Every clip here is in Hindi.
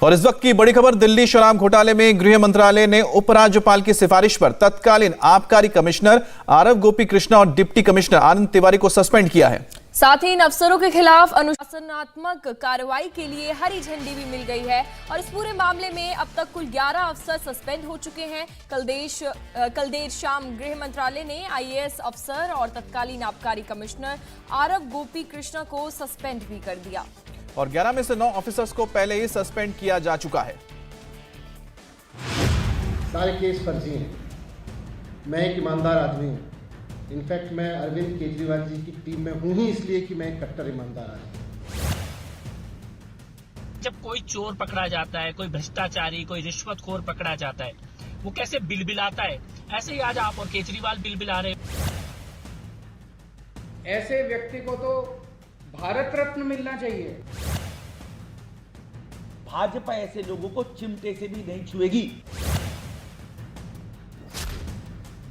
और इस वक्त की बड़ी खबर, दिल्ली शराब घोटाले में गृह मंत्रालय ने उपराज्यपाल की सिफारिश पर तत्कालीन आबकारी कमिश्नर आरव गोपी कृष्णा और डिप्टी कमिश्नर आनंद तिवारी को सस्पेंड किया है। साथ ही इन अफसरों के खिलाफ अनुशासनात्मक कार्रवाई के लिए हरी झंडी भी मिल गई है और इस पूरे मामले में अब तक कुल 11 अफसर सस्पेंड हो चुके हैं। कल देर शाम गृह मंत्रालय ने आईएएस अफसर और तत्कालीन आबकारी कमिश्नर आरव गोपी कृष्णा को सस्पेंड भी कर दिया और 11 में से 9 ऑफिसर्स को पहले ही सस्पेंड किया जा चुका है। सारे केस फर्जी हैं। मैं एक ईमानदार आदमी हूँ। इनफैक्ट मैं अरविंद केजरीवाल जी की टीम में हूँ ही इसलिए कि मैं एक कट्टर ईमानदार आदमी हूँ। जब कोई चोर पकड़ा जाता है, कोई भ्रष्टाचारी, कोई रिश्वतखोर पकड़ा जाता है, वो कैसे बिलबिलाता है, ऐसे ही आज आप और केजरीवाल बिलबिला रहे। ऐसे व्यक्ति को तो भारत रत्न मिलना चाहिए। भाजपा ऐसे लोगों को चिमटे से भी नहीं छुएगी।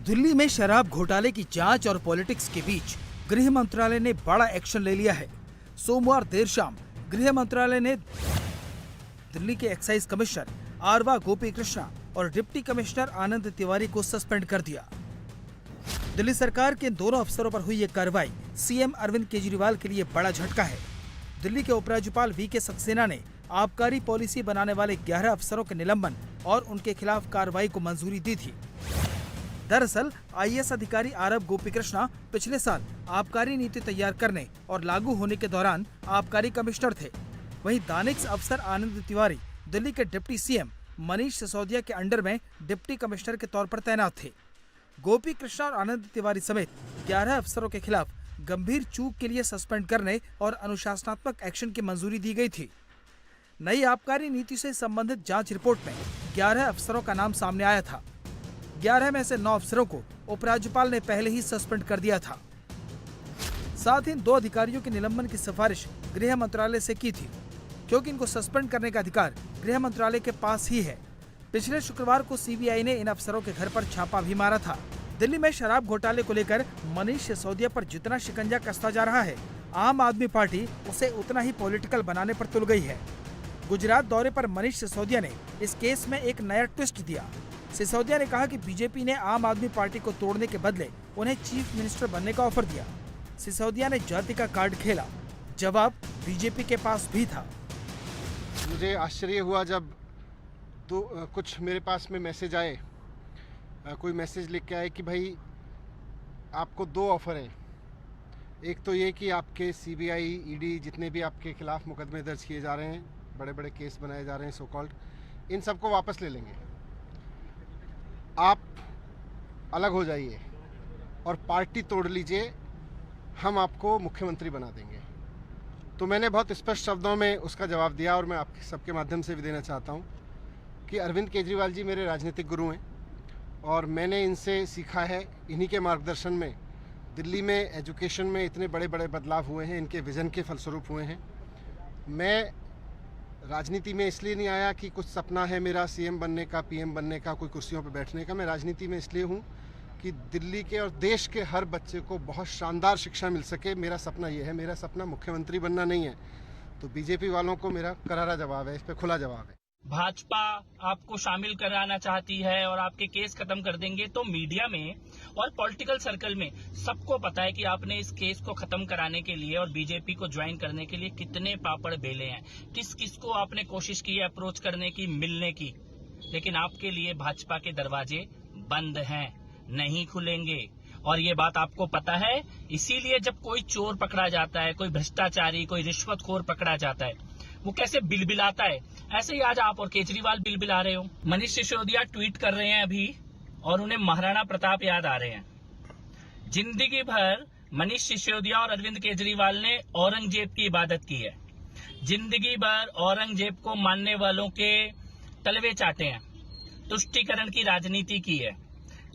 दिल्ली में शराब घोटाले की जांच और पॉलिटिक्स के बीच गृह मंत्रालय ने बड़ा एक्शन ले लिया है। सोमवार देर शाम गृह मंत्रालय ने दिल्ली के एक्साइज कमिश्नर आरवा गोपी कृष्णा और डिप्टी कमिश्नर आनंद तिवारी को सस्पेंड कर दिया। दिल्ली सरकार के दोनों अफसरों पर हुई ये कार्रवाई सीएम अरविंद केजरीवाल के लिए बड़ा झटका है। दिल्ली के उपराज्यपाल वीके सक्सेना ने आबकारी पॉलिसी बनाने वाले 11 अफसरों के निलंबन और उनके खिलाफ कार्रवाई को मंजूरी दी थी। दरअसल आईएएस अधिकारी आरव गोपी कृष्णा पिछले साल आबकारी नीति तैयार करने और लागू होने के दौरान आबकारी कमिश्नर थे। वहीं दानिश अफसर आनंद तिवारी दिल्ली के डिप्टी सीएम मनीष सिसोदिया के अंडर में डिप्टी कमिश्नर के तौर पर तैनात थे। गोपी कृष्णा और आनंद तिवारी समेत 11 अफसरों के खिलाफ गंभीर चूक के लिए सस्पेंड करने और अनुशासनात्मक एक्शन की मंजूरी दी गई थी। नई आबकारी नीति से संबंधित जांच रिपोर्ट में 11 अफसरों का नाम सामने आया था। 11 में से 9 अफसरों को उपराज्यपाल ने पहले ही सस्पेंड कर दिया था। साथ ही 2 अधिकारियों के निलंबन की सिफारिश गृह मंत्रालय से की थी, क्योंकि इनको सस्पेंड करने का अधिकार गृह मंत्रालय के पास ही है। पिछले शुक्रवार को सीबीआई ने इन अफसरों के घर पर छापा भी मारा था। दिल्ली में शराब घोटाले को लेकर मनीष सिसोदिया पर जितना शिकंजा कसता जा रहा है, आम आदमी पार्टी उसे उतना ही पॉलिटिकल बनाने पर तुल गई है। गुजरात दौरे पर मनीष सिसोदिया ने इस केस में एक नया ट्विस्ट दिया। सिसोदिया ने कहा कि बीजेपी ने आम आदमी पार्टी को तोड़ने के बदले उन्हें चीफ मिनिस्टर बनने का ऑफर दिया। सिसोदिया ने जाति का कार्ड खेला। जवाब बीजेपी के पास भी था। मुझे आश्चर्य हुआ जब कुछ मेरे पास में मैसेज आए, कोई मैसेज लिख के आए कि भाई आपको 2 ऑफर हैं। एक तो ये कि आपके सीबीआई, ईडी जितने भी आपके खिलाफ मुकदमे दर्ज किए जा रहे हैं, बड़े बड़े केस बनाए जा रहे हैं सो कॉल्ड, इन सबको वापस ले लेंगे। आप अलग हो जाइए और पार्टी तोड़ लीजिए, हम आपको मुख्यमंत्री बना देंगे। तो मैंने बहुत स्पष्ट शब्दों में उसका जवाब दिया और मैं आपके सबके माध्यम से भी देना चाहता हूँ कि अरविंद केजरीवाल जी मेरे राजनीतिक गुरु हैं और मैंने इनसे सीखा है। इन्हीं के मार्गदर्शन में दिल्ली में एजुकेशन में इतने बड़े बड़े बदलाव हुए हैं, इनके विज़न के फलस्वरूप हुए हैं। मैं राजनीति में इसलिए नहीं आया कि कुछ सपना है मेरा सीएम बनने का, पीएम बनने का, कोई कुर्सियों पर बैठने का। मैं राजनीति में इसलिए हूँ कि दिल्ली के और देश के हर बच्चे को बहुत शानदार शिक्षा मिल सके। मेरा सपना ये है। मेरा सपना मुख्यमंत्री बनना नहीं है। तो बीजेपी वालों को मेरा करारा जवाब है, इस पर खुला जवाब है। भाजपा आपको शामिल कराना चाहती है और आपके केस खत्म कर देंगे, तो मीडिया में और पॉलिटिकल सर्कल में सबको पता है कि आपने इस केस को खत्म कराने के लिए और बीजेपी को ज्वाइन करने के लिए कितने पापड़ बेले हैं, किस किस को आपने कोशिश की है अप्रोच करने की, मिलने की। लेकिन आपके लिए भाजपा के दरवाजे बंद हैं, नहीं खुलेंगे और ये बात आपको पता है। इसीलिए जब कोई चोर पकड़ा जाता है, कोई भ्रष्टाचारी, कोई रिश्वतखोर पकड़ा जाता है, वो कैसे बिलबिलाता है, ऐसे ही आज आप और केजरीवाल बिलबिला रहे हो। मनीष सिसोदिया ट्वीट कर रहे हैं अभी और उन्हें महाराणा प्रताप याद आ रहे हैं। जिंदगी भर मनीष सिसोदिया और अरविंद केजरीवाल ने औरंगजेब की इबादत की है। जिंदगी भर औरंगजेब को मानने वालों के तलवे चाटे हैं, तुष्टीकरण की राजनीति की है।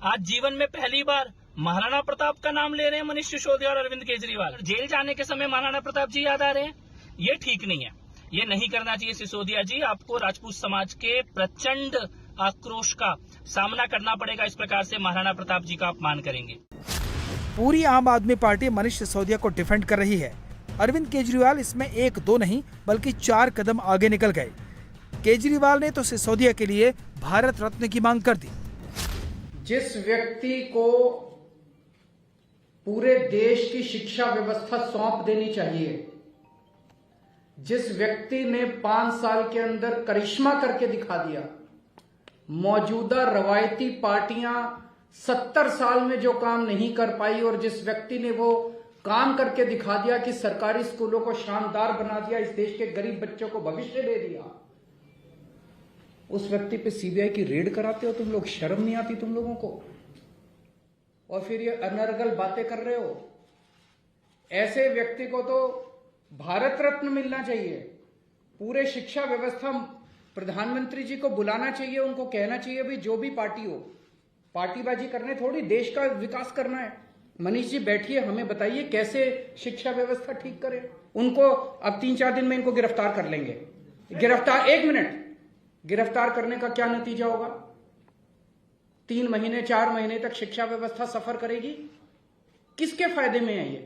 आज जीवन में पहली बार महाराणा प्रताप का नाम ले रहे हैं मनीष सिसोदिया और अरविंद केजरीवाल। जेल जाने के समय महाराणा प्रताप जी याद आ रहे हैं। ये ठीक नहीं है, ये नहीं करना चाहिए। सिसोदिया जी, आपको राजपूत समाज के प्रचंड आक्रोश का सामना करना पड़ेगा। इस प्रकार से महाराणा प्रताप जी का अपमान करेंगे। पूरी आम आदमी पार्टी मनीष सिसोदिया को डिफेंड कर रही है। अरविंद केजरीवाल इसमें 1-2 नहीं बल्कि 4 कदम आगे निकल गए। केजरीवाल ने तो सिसोदिया के लिए भारत रत्न की मांग कर दी। जिस व्यक्ति को पूरे देश की शिक्षा व्यवस्था सौंप देनी चाहिए, जिस व्यक्ति ने 5 साल के अंदर करिश्मा करके दिखा दिया, मौजूदा रवायती पार्टियां 70 साल में जो काम नहीं कर पाई और जिस व्यक्ति ने वो काम करके दिखा दिया कि सरकारी स्कूलों को शानदार बना दिया, इस देश के गरीब बच्चों को भविष्य दे दिया, उस व्यक्ति पे सीबीआई की रेड कराते हो तुम लोग? शर्म नहीं आती तुम लोगों को? और फिर ये अनर्गल बातें कर रहे हो। ऐसे व्यक्ति को तो भारत रत्न मिलना चाहिए। पूरे शिक्षा व्यवस्था प्रधानमंत्री जी को बुलाना चाहिए, उनको कहना चाहिए भाई जो भी पार्टी हो, पार्टीबाजी करने थोड़ी, देश का विकास करना है। मनीष जी बैठिए, हमें बताइए कैसे शिक्षा व्यवस्था ठीक करें। उनको अब 3-4 दिन में इनको गिरफ्तार कर लेंगे। गिरफ्तार, 1 मिनट, गिरफ्तार करने का क्या नतीजा होगा? 3 महीने 4 महीने तक शिक्षा व्यवस्था सफर करेगी। किसके फायदे में है ये?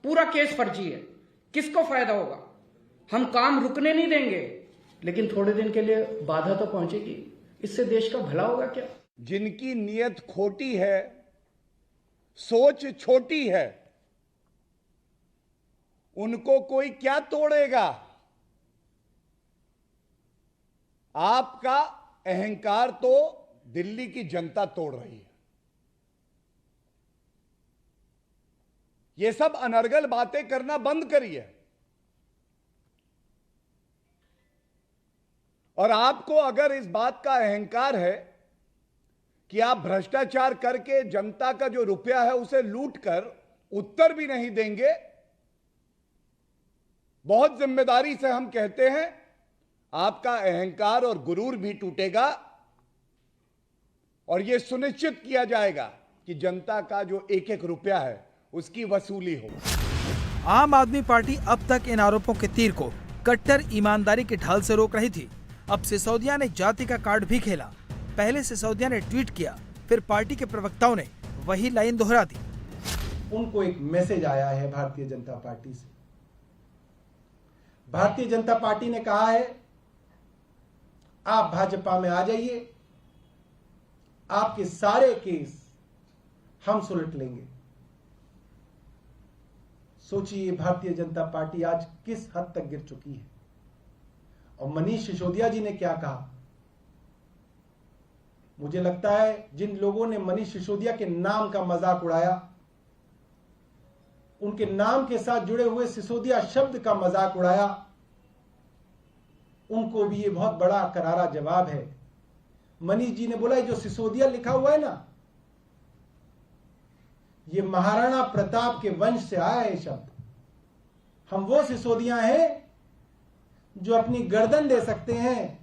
पूरा केस फर्जी है, किसको फायदा होगा? हम काम रुकने नहीं देंगे, लेकिन थोड़े दिन के लिए बाधा तो पहुंचेगी। इससे देश का भला होगा क्या? जिनकी नीयत खोटी है, सोच छोटी है, उनको कोई क्या तोड़ेगा? आपका अहंकार तो दिल्ली की जनता तोड़ रही है। ये सब अनर्गल बातें करना बंद करिए। और आपको अगर इस बात का अहंकार है कि आप भ्रष्टाचार करके जनता का जो रुपया है उसे लूट कर उत्तर भी नहीं देंगे, बहुत जिम्मेदारी से हम कहते हैं आपका अहंकार और गुरूर भी टूटेगा और यह सुनिश्चित किया जाएगा कि जनता का जो एक-एक रुपया है उसकी वसूली हो। आम आदमी पार्टी अब तक इन आरोपों के तीर को कट्टर ईमानदारी की ढाल से रोक रही थी। अब सिसोदिया ने जाति का कार्ड भी खेला। पहले सिसोदिया ने ट्वीट किया, फिर पार्टी के प्रवक्ताओं ने वही लाइन दोहरा दी। उनको एक मैसेज आया है भारतीय जनता पार्टी से। भारतीय जनता पार्टी ने कहा है आप भाजपा में आ जाइए, आपके सारे केस हम सुलट लेंगे। सोचिए भारतीय जनता पार्टी आज किस हद तक गिर चुकी है। और मनीष सिसोदिया जी ने क्या कहा? मुझे लगता है जिन लोगों ने मनीष सिसोदिया के नाम का मजाक उड़ाया, उनके नाम के साथ जुड़े हुए सिसोदिया शब्द का मजाक उड़ाया, उनको भी ये बहुत बड़ा करारा जवाब है। मनीष जी ने बोला जो सिसोदिया लिखा हुआ है ना, ये महाराणा प्रताप के वंश से आया है शब्द। हम वो सिसोदिया हैं जो अपनी गर्दन दे सकते हैं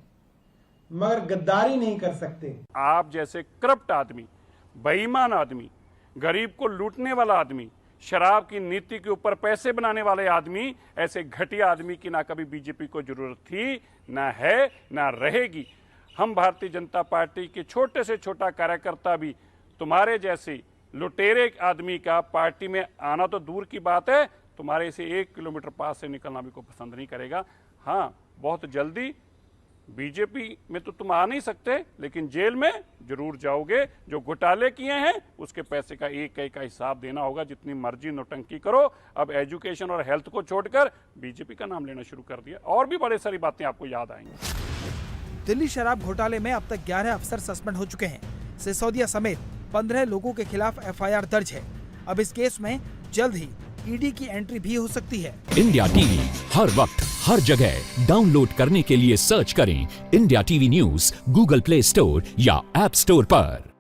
मगर गद्दारी नहीं कर सकते। आप जैसे करप्ट आदमी, बेईमान आदमी, गरीब को लूटने वाला आदमी, शराब की नीति के ऊपर पैसे बनाने वाले आदमी, ऐसे घटिया आदमी की ना कभी बीजेपी को जरूरत थी, ना है, ना रहेगी। हम भारतीय जनता पार्टी के छोटे से छोटा कार्यकर्ता भी तुम्हारे जैसे लुटेरे आदमी का पार्टी में आना तो दूर की बात है, तुम्हारे से 1 किलोमीटर पास से निकलना भी कोई पसंद नहीं करेगा। हाँ, बहुत जल्दी बीजेपी में तो तुम आ नहीं सकते, लेकिन जेल में जरूर जाओगे। जो घोटाले किए हैं उसके पैसे का एक का हिसाब देना होगा। जितनी मर्जी नौटंकी करो। अब एजुकेशन और हेल्थ को छोड़कर बीजेपी का नाम लेना शुरू कर दिया। और भी बड़ी सारी बातें आपको याद आएंगी। दिल्ली शराब घोटाले में अब तक 11 अफसर सस्पेंड हो चुके हैं। सिसोदिया समेत 15 लोगों के खिलाफ FIR दर्ज है। अब इस केस में जल्द ही ED की एंट्री भी हो सकती है। इंडिया टीवी हर वक्त हर जगह डाउनलोड करने के लिए सर्च करें India TV news Google play store या ऐप स्टोर पर।